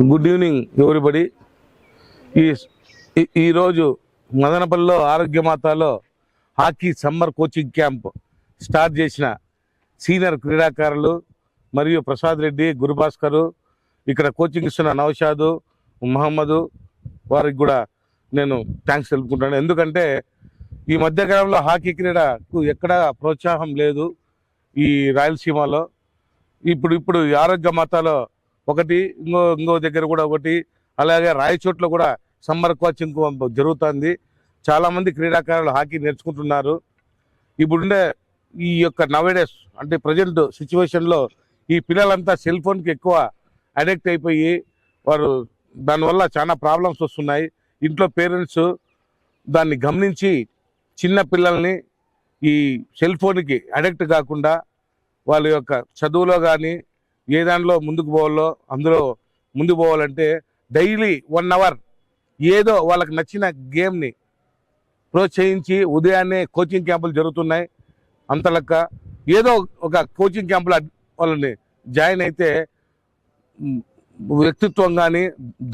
Good evening everybody. ఈరోజు మదనపల్లిలో ఆరోగ్యమాతలో hockey summer coaching camp start చేసిన సీనియర్ క్రీడాకారులు మరియు ప్రసాద్ రెడ్డి, గురుభాస్కరు, ఇక్కడ కోచింగ్ ఇస్తున్న నౌషాదు, మహమ్మదు వారికి కూడా నేను థ్యాంక్స్ తెలుపుకుంటాను. ఎందుకంటే ఈ మధ్యకాలంలో హాకీ క్రీడకు ఎక్కడా ప్రోత్సాహం లేదు ఈ రాయలసీమలో. ఇప్పుడు ఈ ఆరోగ్యమాతలో ఒకటి, ఇంకో దగ్గర కూడా ఒకటి, అలాగే రాయచోట్లో కూడా సమ్మర్ కోచింగ్ జరుగుతుంది. చాలామంది క్రీడాకారులు హాకీ నేర్చుకుంటున్నారు. ఇప్పుడుండే ఈ యొక్క నవేడేస్ అంటే ప్రజెంట్ సిచ్యువేషన్లో ఈ పిల్లలంతా సెల్ ఫోన్కి ఎక్కువ అడిక్ట్ అయిపోయి వారు దానివల్ల చాలా ప్రాబ్లమ్స్ వస్తున్నాయి. ఇంట్లో పేరెంట్స్ దాన్ని గమనించి చిన్న పిల్లల్ని ఈ సెల్ ఫోన్కి అడిక్ట్ కాకుండా వాళ్ళ యొక్క చదువులో కానీ ఏ దానిలో ముందుకు పోవాలో అందులో ముందుకు పోవాలంటే డైలీ 1 అవర్ ఏదో వాళ్ళకి నచ్చిన గేమ్ని ప్రోత్సహించి ఉదయాన్నే కోచింగ్ క్యాంపులు జరుగుతున్నాయి. అంతలక్క ఏదో ఒక కోచింగ్ క్యాంపులో వాళ్ళని జాయిన్ అయితే వ్యక్తిత్వం కానీ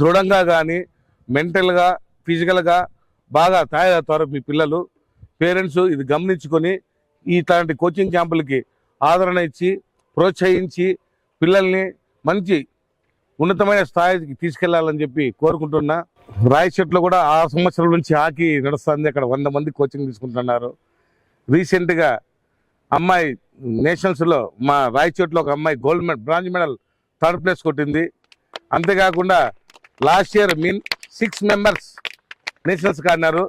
దృఢంగా కానీ మెంటల్గా ఫిజికల్గా బాగా తయారవుతారు మీ పిల్లలు. పేరెంట్స్ ఇది గమనించుకొని ఇట్లాంటి కోచింగ్ క్యాంపులకి ఆదరణ ఇచ్చి ప్రోత్సహించి పిల్లల్ని మంచి ఉన్నతమైన స్థాయికి తీసుకెళ్లాలని చెప్పి కోరుకుంటున్నా. రాయచోట్లో కూడా 6 సంవత్సరాల నుంచి హాకీ నడుస్తుంది. అక్కడ 100 మంది కోచింగ్ తీసుకుంటున్నారు. రీసెంట్గా అమ్మాయి నేషనల్స్లో మా రాయచోట్లో ఒక అమ్మాయి బ్రాంజ్ మెడల్ 3rd ప్లేస్ కొట్టింది. అంతేకాకుండా లాస్ట్ ఇయర్ 6 మెంబర్స్ నేషనల్స్కి ఆడినారు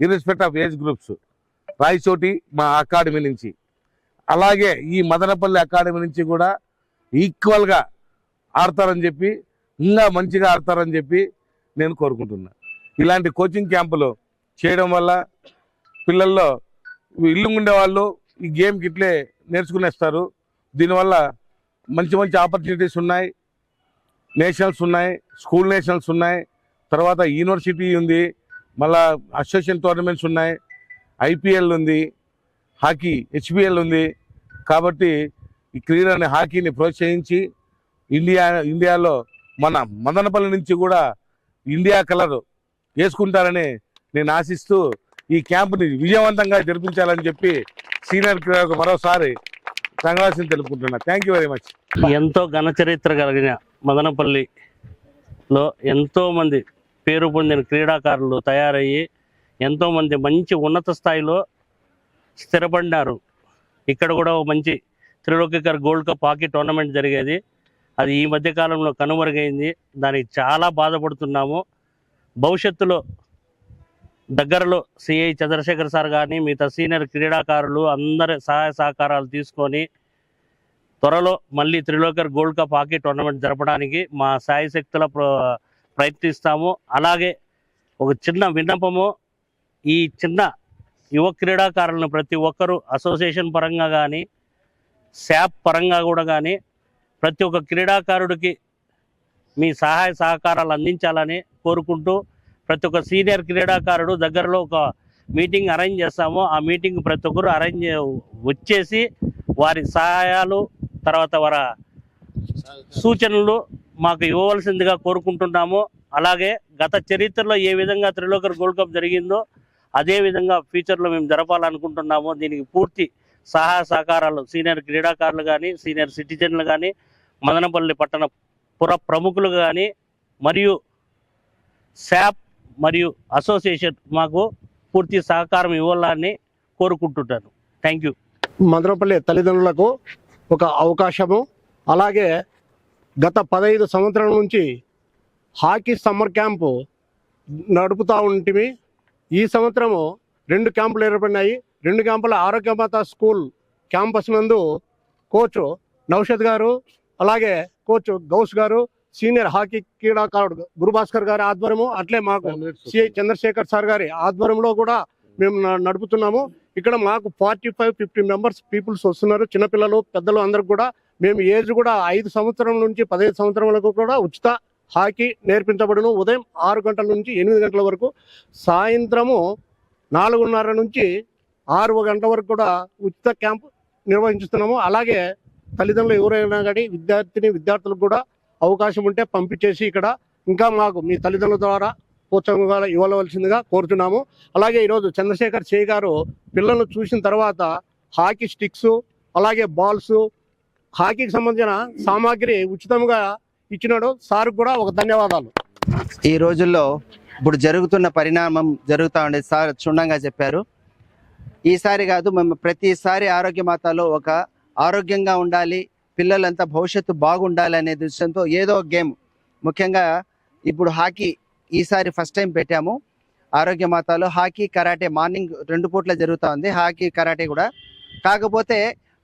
irrespective of age groups Rayachoti మా అకాడమీ నుంచి. అలాగే ఈ మదనపల్లి అకాడమీ నుంచి కూడా ఈక్వల్గా ఆడతారని చెప్పి ఇంకా మంచిగా ఆడతారని చెప్పి నేను కోరుకుంటున్నా. ఇలాంటి కోచింగ్ క్యాంపులు చేయడం వల్ల పిల్లల్లో ఇల్లు ఉండేవాళ్ళు ఈ గేమ్కి ఇట్లే నేర్చుకునేస్తారు. దీనివల్ల మంచి మంచి ఆపర్చునిటీస్ ఉన్నాయి. నేషనల్స్ ఉన్నాయి, స్కూల్ నేషనల్స్ ఉన్నాయి, తర్వాత యూనివర్సిటీ ఉంది, మళ్ళా అసోసియేషన్ టోర్నమెంట్స్ ఉన్నాయి, ఐపీఎల్ ఉంది, హాకీ హెచ్పిఎల్ ఉంది. కాబట్టి ఈ క్రీడని హాకీని ప్రోత్సహించి ఇండియాలో మన మదనపల్లి నుంచి కూడా ఇండియా కలర్ వేసుకుంటారని నేను ఆశిస్తూ ఈ క్యాంపుని విజయవంతంగా జరిపించాలని చెప్పి సీనియర్ క్రీడకు మరోసారి సంఘాసం తెలుపుకుంటున్నా. Thank you very much. ఎంతో ఘన చరిత్ర కలిగిన మదనపల్లిలో ఎంతోమంది పేరు పొందిన క్రీడాకారులు తయారయ్యి ఎంతోమంది మంచి ఉన్నత స్థాయిలో స్థిరపడినారు. ఇక్కడ కూడా ఒక మంచి త్రిలోకేకర్ గోల్డ్ కప్ హాకీ టోర్నమెంట్ జరిగేది. అది ఈ మధ్యకాలంలో కనుమరుగైంది. దానికి చాలా బాధపడుతున్నాము. భవిష్యత్తులో దగ్గరలో సిఐ చంద్రశేఖర్ సార్ కానీ మిగతా సీనియర్ క్రీడాకారులు అందరి సహాయ సహకారాలు తీసుకొని త్వరలో మళ్ళీ త్రిలోకేకర్ గోల్డ్ కప్ హాకీ టోర్నమెంట్ జరపడానికి మా శాయశక్తుల ప్రయత్నిస్తాము. అలాగే ఒక చిన్న విన్నపము, ఈ చిన్న యువ క్రీడాకారులను ప్రతి ఒక్కరూ అసోసియేషన్ పరంగా కానీ శాప్ పరంగా కూడా కానీ ప్రతి ఒక్క క్రీడాకారుడికి మీ సహాయ సహకారాలు అందించాలని కోరుకుంటూ ప్రతి ఒక్క సీనియర్ క్రీడాకారుడు దగ్గరలో ఒక మీటింగ్ అరేంజ్ చేస్తాము. ఆ మీటింగ్ ప్రతి ఒక్కరు వచ్చేసి వారి సహాయాలు తర్వాత వారి సూచనలు మాకు ఇవ్వవలసిందిగా కోరుకుంటున్నాము. అలాగే గత చరిత్రలో ఏ విధంగా త్రిలోకేకర్ గోల్డ్ కప్ జరిగిందో అదే విధంగా ఫ్యూచర్లో మేము జరపాలనుకుంటున్నాము. దీనికి పూర్తి సహాయ సహకారాలు సీనియర్ క్రీడాకారులు కానీ సీనియర్ సిటిజన్లు కానీ మదనపల్లి పట్టణ పుర ప్రముఖులు కానీ మరియు శాప్ మరియు అసోసియేషన్ మాకు పూర్తి సహకారం ఇవ్వాలని కోరుకుంటున్నాను. Thank you. మదనపల్లి తల్లిదండ్రులకు ఒక అవకాశము, అలాగే గత 15 సంవత్సరాల నుంచి హాకీ సమ్మర్ క్యాంపు నడుపుతూ ఉంటిమి. ఈ సంవత్సరము 2 క్యాంపులు ఏర్పడినాయి. 2 క్యాంపుల ఆరోగ్యమాత స్కూల్ క్యాంపస్ నందు కోచ్ నౌషద్ గారు, అలాగే కోచ్ గౌస్ గారు, సీనియర్ హాకీ క్రీడాకారుడు గురుభాస్కర్ గారి ఆధ్వర్యము, అట్లే మాకు సిఐ చంద్రశేఖర్ సార్ గారి ఆధ్వర్యంలో కూడా మేము నడుపుతున్నాము. ఇక్కడ మాకు 45-50 మెంబర్స్ పీపుల్స్ వస్తున్నారు. చిన్నపిల్లలు పెద్దలు అందరికి కూడా మేము ఏజ్ కూడా 5 సంవత్సరం నుంచి 15 సంవత్సరాలకు కూడా ఉచిత హాకీ నేర్పించబడును. ఉదయం 6 గంటల నుంచి 8 గంటల వరకు, సాయంత్రము 4:30 నుంచి 6 గంటల వరకు కూడా ఉచిత క్యాంపు నిర్వహిస్తున్నాము. అలాగే తల్లిదండ్రులు ఎవరైనా కానీ విద్యార్థులకు కూడా అవకాశం ఉంటే పంపించేసి ఇక్కడ ఇంకా మాకు మీ తల్లిదండ్రుల ద్వారా ప్రోత్సాహంగా ఇవ్వవలసిందిగా కోరుతున్నాము. అలాగే ఈరోజు చంద్రశేఖర్ చేయి గారు పిల్లలను చూసిన తర్వాత హాకీ స్టిక్స్, అలాగే బాల్స్, హాకీకి సంబంధించిన సామాగ్రి ఉచితంగా ఇచ్చినాడు. సార్ కూడా ఒక ధన్యవాదాలు. ఈ రోజుల్లో ఇప్పుడు జరుగుతున్న పరిణామం జరుగుతూ ఉండేది సార్ క్షుణ్ణంగా చెప్పారు. ఈసారి కాదు, మేము ప్రతిసారి ఆరోగ్య మాతాలో ఒక ఆరోగ్యంగా ఉండాలి, పిల్లలంతా భవిష్యత్తు బాగుండాలి అనే దృష్టితో ఏదో గేమ్, ముఖ్యంగా ఇప్పుడు హాకీ ఈసారి ఫస్ట్ టైం పెట్టాము. ఆరోగ్య మాతాలో హాకీ, కరాటే మార్నింగ్ 2 పూట్ల జరుగుతూ ఉంది, హాకీ కరాటే కూడా. కాకపోతే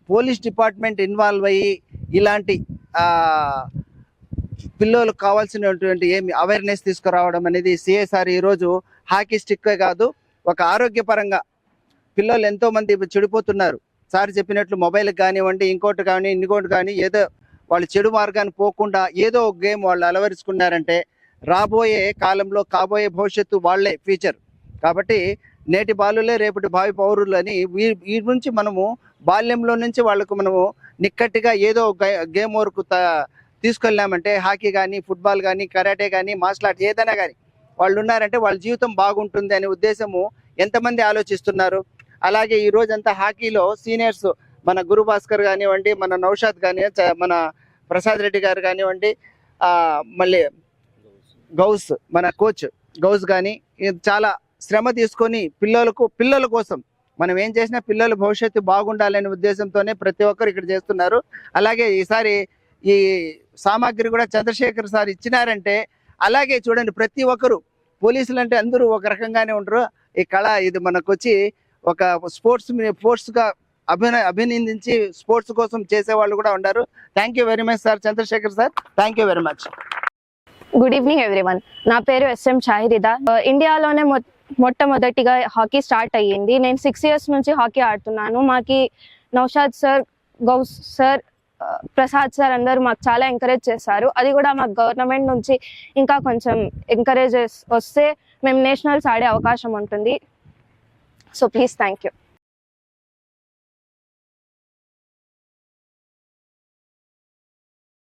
పోలీస్ డిపార్ట్మెంట్ ఇన్వాల్వ్ అయ్యి ఇలాంటి పిల్లలకు కావాల్సినటువంటి ఏమి అవేర్నెస్ తీసుకురావడం అనేది సిఎస్ఆర్ ఈరోజు హాకీ స్టిక్కే కాదు, ఒక ఆరోగ్యపరంగా పిల్లలు ఎంతో మంది చెడిపోతున్నారు. సార్ చెప్పినట్లు మొబైల్కి కానివ్వండి, ఇంకోటి కానీ ఏదో వాళ్ళు చెడు మార్గాన్ని పోకుండా ఏదో ఒక గేమ్ వాళ్ళు అలవరుచుకున్నారంటే రాబోయే కాలంలో కాబోయే భవిష్యత్తు వాళ్ళే ఫ్యూచర్. కాబట్టి నేటి బాలులే రేపటి భావి పౌరులు అని వీటి నుంచి మనము బాల్యంలో నుంచి వాళ్ళకు మనము నిక్కట్టిగా ఏదో గేమ్ వరకు తీసుకెళ్ళామంటే హాకీ కానీ, ఫుట్బాల్ కానీ, కరాటే కానీ, మార్షల్ ఆర్ట్స్ ఏదైనా కానీ వాళ్ళు ఉన్నారంటే వాళ్ళ జీవితం బాగుంటుంది అనే ఉద్దేశము ఎంతమంది ఆలోచిస్తున్నారు. అలాగే ఈ రోజంతా హాకీలో సీనియర్స్ మన గురు భాస్కర్ కానివ్వండి, మన నౌషాద్ కానివ్వండి, మన ప్రసాద్ రెడ్డి గారు కానివ్వండి, మళ్ళీ గౌస్ మన కోచ్ గౌస్ కానీ చాలా శ్రమ తీసుకొని పిల్లల కోసం మనం ఏం చేసినా పిల్లల భవిష్యత్తు బాగుండాలనే ఉద్దేశంతోనే ప్రతి ఒక్కరు ఇక్కడ చేస్తున్నారు. అలాగే ఈసారి ఈ సామాగ్రి కూడా చంద్రశేఖర్ సార్ ఇచ్చినారంటే, అలాగే చూడండి ప్రతి ఒక్కరు పోలీసులు అంటే అందరూ ఒక రకంగానే ఉంటారు. ఈ కళ ఇది మనకు వచ్చి ఒక స్పోర్ట్స్గా అభినందించి స్పోర్ట్స్ కోసం చేసేవాళ్ళు కూడా ఉన్నారు. Thank you very much sir Chandrashekar sir, thank you very much. Good evening everyone. నా పేరు ఎస్ఎం షాహిరిదా. ఇండియాలోనే మొట్టమొదటిగా హాకీ స్టార్ట్ అయ్యింది. నేను 6 years నుంచి హాకీ ఆడుతున్నాను. మాకి Naushad sir, Ghouse sir, Prasad sir అందరూ మాకు చాలా ఎంకరేజ్ చేశారు. అది కూడా మాకు గవర్నమెంట్ నుంచి ఇంకా కొంచెం ఎంకరేజెస్ వస్తే మేము నేషనల్స్ ఆడే అవకాశం ఉంటుంది. So please thank you.